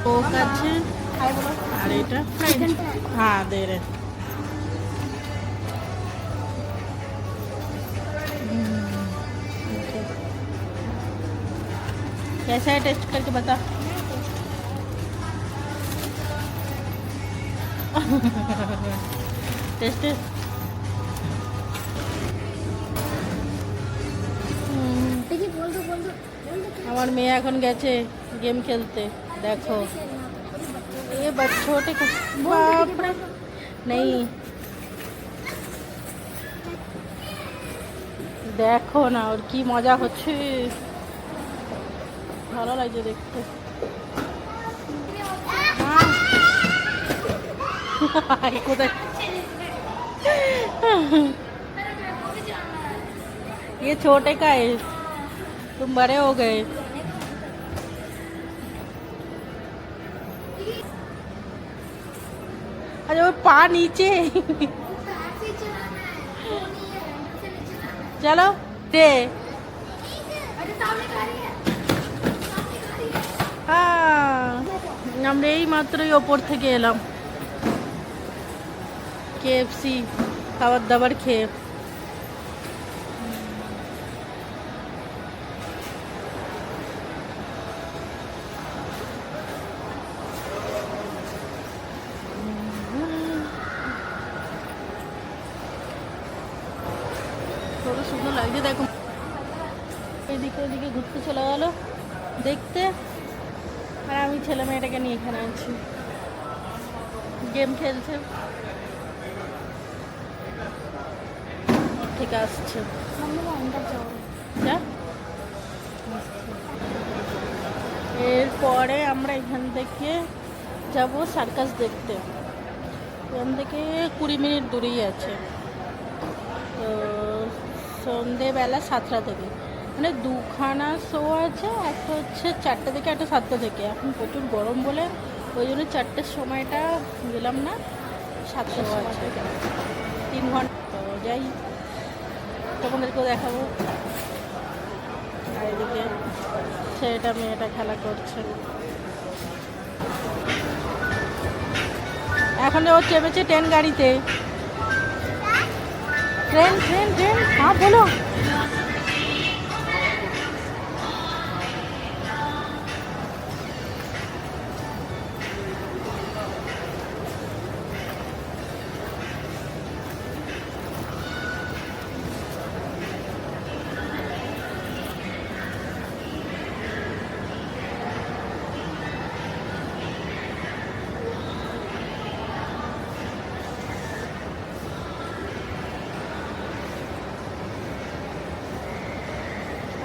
Coke আছে আর এটা French. हाँ दे रहे। कैसा है टेस्ट करके बता। टेस्ट আমার মেয়ে এখন গেছে गेम खेलते। देखो ये छोटे बाप रे नहीं देखो ना और की मजा হচ্ছে ভালো লাগছে দেখতে। ये छोटे का है तुम बड़े हो गए। अरे वो पा नीचे चलो दे। হ্যাঁ আমরা এই মাত্রই ওপর থেকে এলাম কেএফসি খাবার দাবার খেয়ে। কত সুন্দর লাগছে দেখো। এদিকে ওদিকে ঘুরতে চলে গেল দেখতে আর আমি ছেলে মেয়েটাকে নিয়ে এখানে আছি गेम খেলছে। ঠিক আসছে এরপরে আমরা এখান থেকে যাব সার্কাস দেখতে। এখান থেকে 20 মিনিট দূরেই আছে। তো সন্ধেবেলা 7টা থেকে মানে দুখানা শো আছে, একটা হচ্ছে 4টে থেকে একটা 7টা থেকে। এখন প্রচুর গরম বলে ওই জন্য 4টের সময়টা গেলাম না, 7টার আছে 3 ঘন্টা। তো যাই তোমাদেরকেও দেখাবো। আর এদিকে ছেলেটা মেয়েটা খেলা করছে। এখন ও চেপেছে ট্রেন গাড়িতে। ट्रेन ट्रेन ट्रेन हाँ बोलो।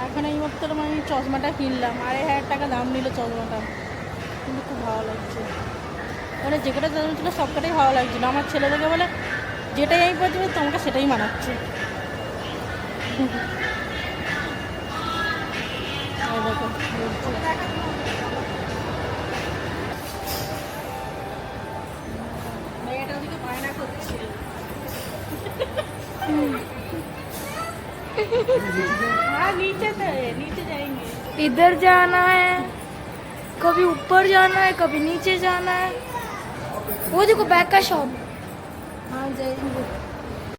এখন এই মুহূর্তে আমি চশমাটা কিনলাম, 2500 টাকা দাম নিল চশমাটা, কিন্তু খুব ভালো লাগছে। মানে যে কটা দাম ছিল সবকটাই ভালো লাগছিলো। আমার ছেলেদেরকে বলে যেটাই আমি পড়ছি তোমাকে সেটাই মানাচ্ছে। মেয়েটা ওদিকে বায়না করছে। हाँ नीचे तो है, नीचे जाएंगे। इधर जाना है, कभी ऊपर जाना है, कभी नीचे जाना है। वो देखो बैग का शॉप। हाँ जाएंगे।